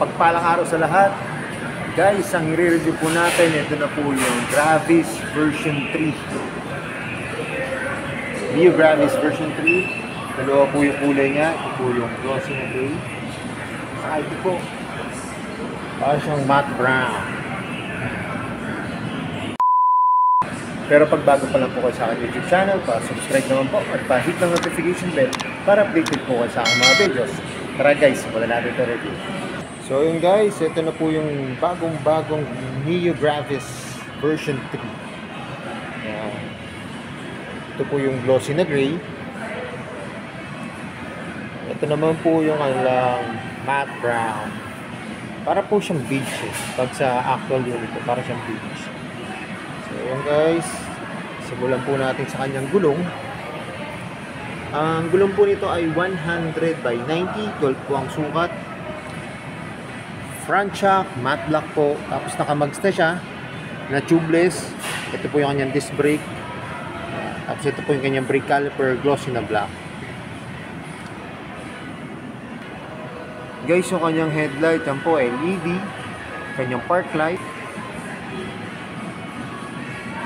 Mapagpalang araw sa lahat. Guys, ang i-review po natin, ito na po yung Gravis version 3. Mio Gravis version 3. Dalawa po yung kulay niya. Ito po yung glossy na gray. Saka ito po, para siyang matte brown. Pero pag bago pa lang po kayo sa aking YouTube channel, pa-subscribe naman po at pa-hit ng notification bell para updated po kayo sa aking mga videos. Tara guys, wala natin ito review. So yun guys, ito na po yung bagong Mio Gravis version 3. Ito po yung glossy na gray. Ito naman po yung matte brown. Para po siyang beige pag sa actual unit ko, para siyang beige. So yun guys, simulan po natin sa kanyang gulong. Ang gulong po nito ay 100 by 90, 12 po ang sukat. Front shock, matte black po. Tapos nakamags na siya na tubeless. Ito po yung kanyang disc brake. Tapos ito po yung kanyang brake caliper, glossy na black. Guys, yung kanyang headlight, yan po LED. Kanyang park light.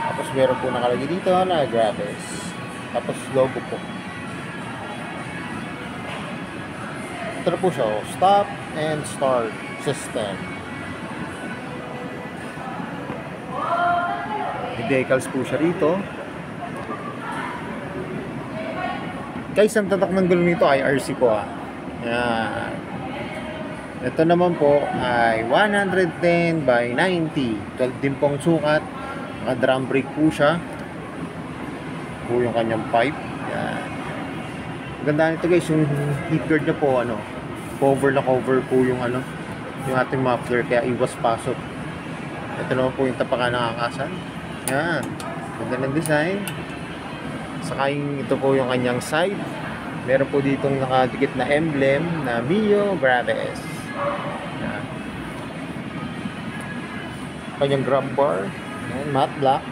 Tapos meron po nakalagay dito na Gravis. Tapos logo po. Ito na po siya, stop and start system. May decals po siya rito. Guys, ang tatak ng gulong nito ay RC po Yan. Ito naman po ay 110 by 90. 12 din pong sukat. Naka-drum brake po siya. Po yung kanyang pipe. Yan. Ganda nito guys, yung heat guard niya po cover na cover po yung yung ating muffler, kaya iwas pasok. Ito naman po yung tapakan ng akasan. Yan. Ganda ng design. Saka ito po yung kanyang side. Meron po ditong nakadikit na emblem na Mio Gravis. Yan. Kanyang grab bar. Yan, matte black.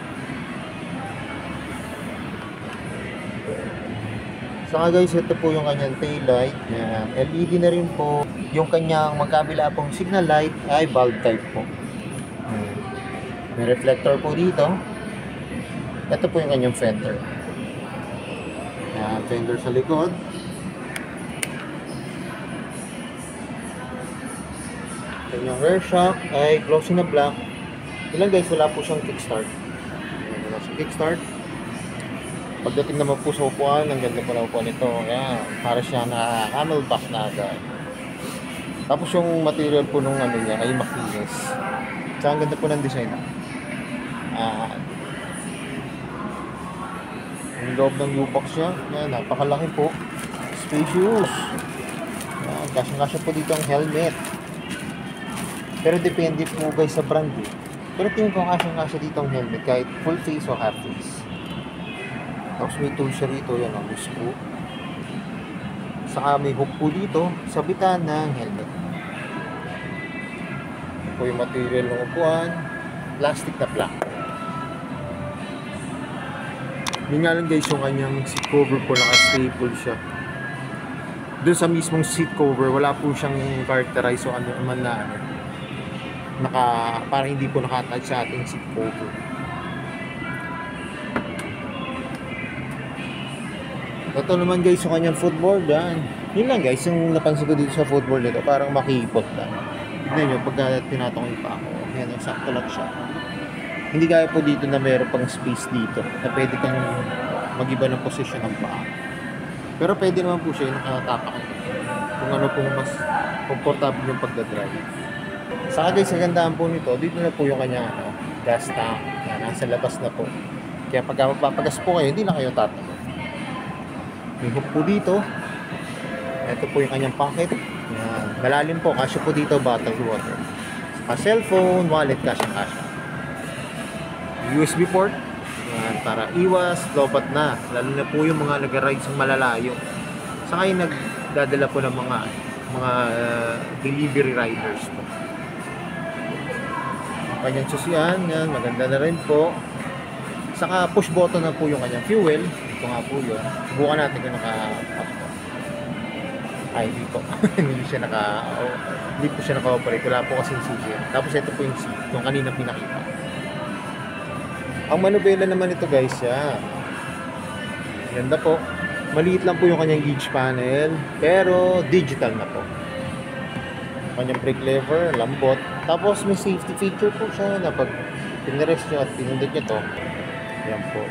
Saka guys, ito po yung kanyang tail light. Yan. LED na rin po. Yung kanyang magkabila pong signal light ay bulb type po. May reflector po dito. Ito po yung kanyang fender. Yan, fender sa likod. Kanyang rear shock ay glossy na black. Ilan guys, wala po siyang kickstart. Wala siyang kickstart. Pagdating naman po sa upuan, ang ganda po na upuan nito. Ayan, para siya na camelback na agad. Tapos yung material po nung niya ay makinis. Tsaka ang ganda po ng design. Yung loob ng U-box niya, ayan, napakalaki po. Spacious. Ayan, kasya-kasya po dito ang helmet. Pero depende po guys sa brand Pero tingin ko kasya-kasya dito ang helmet kahit full face o half face. Tapos may tool siya rito, yan ang screw. Saka may hook po dito, sabitan ng helmet. Ito po yung material ng upuan, plastic na black. Yun nga lang guys, yung kanyang seat cover po, naka-staple siya. Doon sa mismong seat cover, wala po siyang characterize o para hindi po nakatouch sa ating seat cover. Ito naman guys yung kanyang footboard. Yun lang guys, yung napansin ko dito sa footboard nito, parang makipot lang. Tignan nyo, pagka tinatong pa ako, yan, sakto lang siya. Hindi kaya po dito na meron pang space dito na pwede kang mag-iba ng posisyon ng paa. Pero pwede naman po siya yung nakatapak kung ano pong mas comfortable yung pagdadrive. Saka guys, ang gandaan po nito, dito na po yung kanyang gas tank. Yan, nasa labas na po. Kaya pagka magpapagas po kayo, hindi na kayo tatanong. May hook po dito. Ito po yung kanyang pocket. Yan. Malalim po. Kasya po dito bottled water. Saka cellphone, wallet, kasya. USB port. Yan. Para iwas, lobat na. Lalo na po yung mga nag-ride sa malalayo. Saka yung nagdadala po ng mga delivery riders po. Ang kanyang susian. Yan. Maganda na rin po. Saka push button na po yung kanyang fuel. Ito nga po yun. Subukan natin kung naka-up. Ay, hindi po. Hindi po siya naka-operate. Wala po kasing CGM. Tapos ito po yung seat, yung kanina pinakita. Ang manubela naman ito guys, yan. Ganda po. Maliit lang po yung kanyang gauge panel, pero digital na po. Kanyang brake lever, lambot. Tapos may safety feature po siya na pag pinrest nyo at pinindot nyo to, yan po.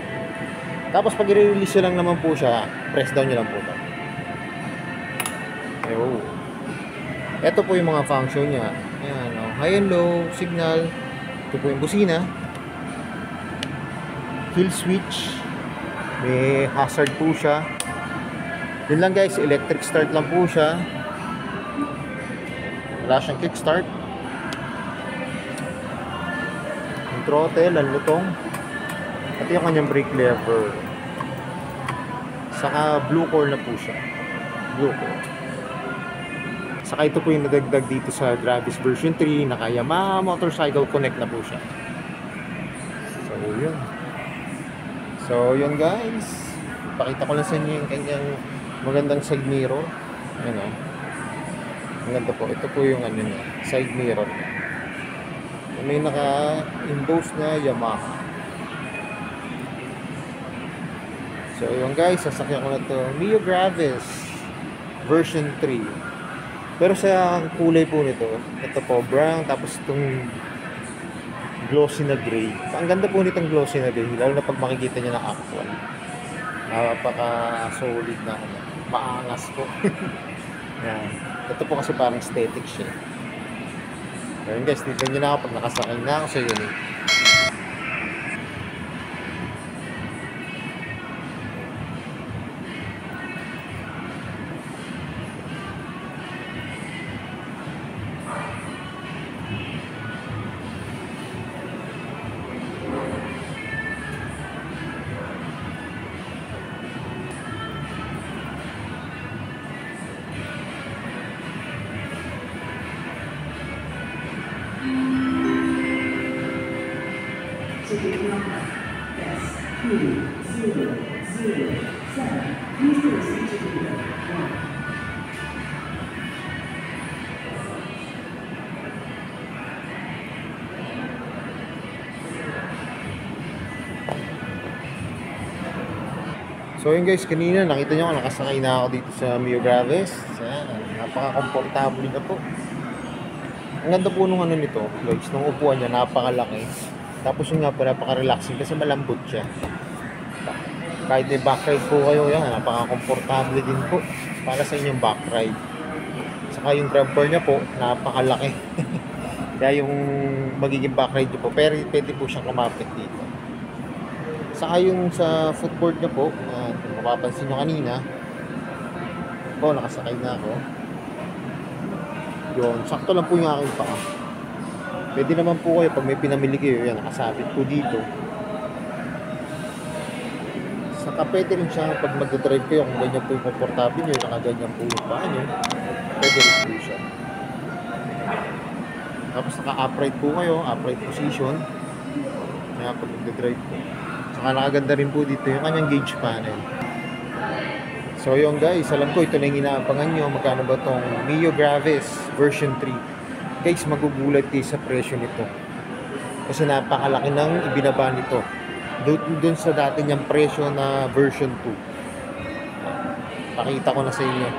Tapos pag i-release nyo lang naman po siya, press down nyo lang po to. Ayun. Ito po yung mga function niya. Ayan, high and low, signal. Ito po yung busina. Kill switch. May hazard po siya. Yun lang guys, electric start lang po siya. Wala siyang kickstart. Yung throttle, ang lutong. At yung kanyang brake lever. Saka blue core na po siya. Blue core. Saka ito po yung nadagdag dito sa Gravis version 3. Naka Yamaha Motorcycle Connect na po siya. So yun guys. Pakita ko lang sa inyo yung kanyang magandang side mirror. Ayan o. Ang ganda po. Ito po yung ano niya, side mirror. May naka-emboss na Yamaha. So yun guys, sasakyan ko na to Mio Gravis version 3. Pero sa kulay po nito, ito po brown, tapos itong glossy na gray. Ang ganda po nitong glossy na gray, lalo na pag makikita nyo na actual. Napaka-solid na, maangas po. Yan. Ito po kasi parang aesthetic siya. Ayun guys, dito nyo na ako pag nakasakay na ako sa unit. So yun guys, kanina nakita nyo nakasakay na ako dito sa Mio Gravis. Ayan, napaka-komportable na po. Ang ganda po nung ano nito guys, nung upuan niya napakalaki. Tapos yun nga po napaka-relaxing kasi malambot siya. Kahit may backride po kayo, yan, napaka-komportable din po para sa inyong backride. Saka yung grab bar niya po, napakalaki. Kaya yung magiging backride niyo po, pero pwede po siyang kumapit dito. Saka yung sa footboard niya po, kung mapapansin nyo kanina, po, nakasakay na ako. Yun, sakto lang po yung aking paa. Pwede naman po kayo, pag may pinamili kayo, yan, nakasabit po dito. Saka pwede rin siya, pag mag-drive kayo, kung ganyan po yung komportable nyo, nakaganyan po yung paa nyo, pwede rin po siya. Tapos naka-upright po kayo, upright position. Kaya pag mag-drive po. Saka nakaganda rin po dito yung kanyang gauge panel. So yun guys, alam ko ito na yung inaabangan nyo. Magkano ba itong Mio Gravis version 3? Guys, magugulat kayo sa presyo nito. Kasi napakalaki ng ibinaba nito. Doon sa dati niyang presyo na version 2. Pakita ko na sa inyo.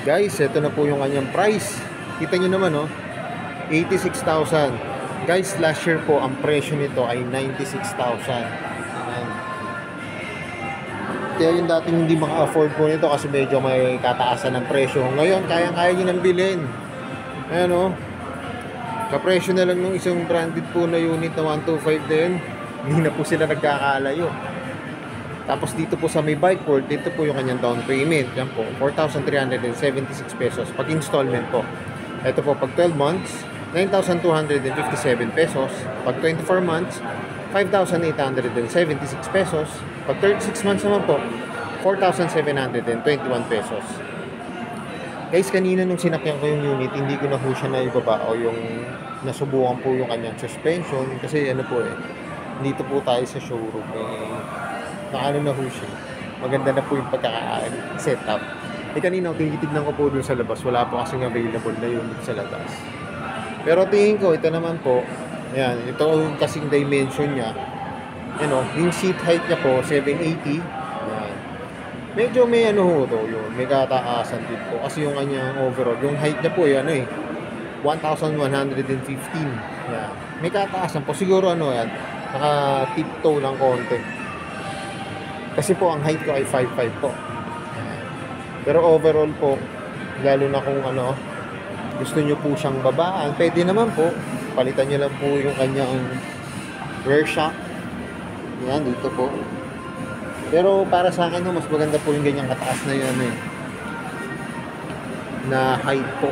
Guys, ito na po yung kanyang price. Kita nyo naman, oh, 86,000. Guys, last year po, ang presyo nito ay 96,000. Kaya yung dating hindi maka-afford po nito kasi medyo may kataasan ng presyo. Ngayon, kaya-kaya nyo nang bilhin. Ayan, o. Kapresyo na lang ng isang branded po na unit na 125 din. Hindi na po sila nagkakalayo. Tapos dito po sa may bike port, dito po yung kanyang down payment. Yan po, 4,376 pesos. Pag installment po. Ito po, pag 12 months, 9,257 pesos. Pag 24 months, 5,876 pesos. Pag 36 months naman po, 4,721 pesos. Guys, kanina nung sinakyan ko yung unit, hindi ko na po siya naibaba o yung nasubukan po yung kanyang suspension. Kasi ano po dito po tayo sa showroom. Nakaano na po siya. Maganda na po yung pagkaka-setup. Kanina, tinitignan ko po dun sa labas. Wala po kasing available na unit sa labas. Pero tingin ko, ito naman po, ayan, ito yung kasing dimension niya. Yung seat height niya po, 780. Ayan. Medyo may ano ho to, yun, may kataasan din po. Kasi yung kanyang overall, yung height niya po, 1,115. Ayan. May kataasan po. Siguro yan, naka-tiptoe ng konti. Kasi po, ang height ko ay 5'5 po. Pero overall po, lalo na kung gusto nyo po siyang babaan, pwede naman po. Palitan nyo lang po yung kanyang rear shock. Yan, dito po. Pero para sa akin, mas maganda po yung ganyang kataas na yun, na height po.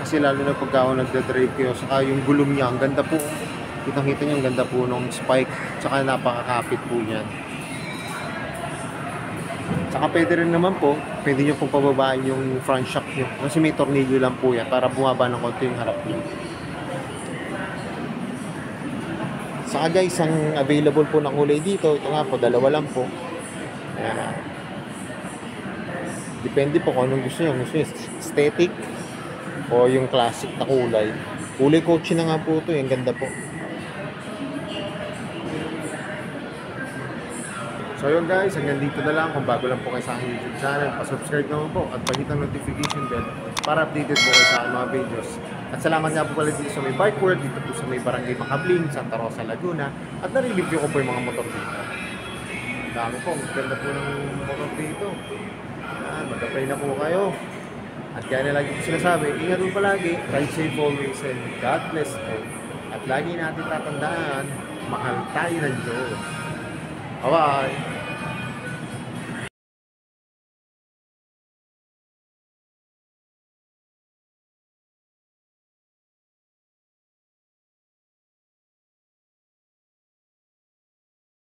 Kasi lalo na pagka ako nagdadrive kayo, saka yung gulong niya, ang ganda po. Kitang-kita nyo, ang ganda po ng spike, saka napakakapit po yan. Saka pwede rin naman po, pwede nyo pong pababaan yung front shock nyo. Kasi may tornilyo lang po yan para bumaba ng konti yung harap nyo. Saka guys, ang available po ng kulay dito, ito nga po, dalawa lang po. Ayan. Depende po kung anong gusto nyo. Gusto nyo aesthetic o yung classic na kulay. Kulay Coach na nga po ito, yung ganda po. So yun guys, hanggang dito na lang. Kung bago lang po kayo sa aking YouTube channel, pa-subscribe naman po at pahit ang notification bell para updated po kayo sa aking mga videos. At salamat nga po pala dito sa may Bike World, dito po sa may Barangay Macabling, Santa Rosa, Laguna. At nare-review ko po yung mga motor dito. Ang dami po, maganda po ng motor dito. Mag-apply na po kayo. At kaya na lagi po sinasabi, ingat po palagi, ride safe always, and God bless po. At lagi natin tatandaan, mahal tayo ng Diyos. Bye-bye!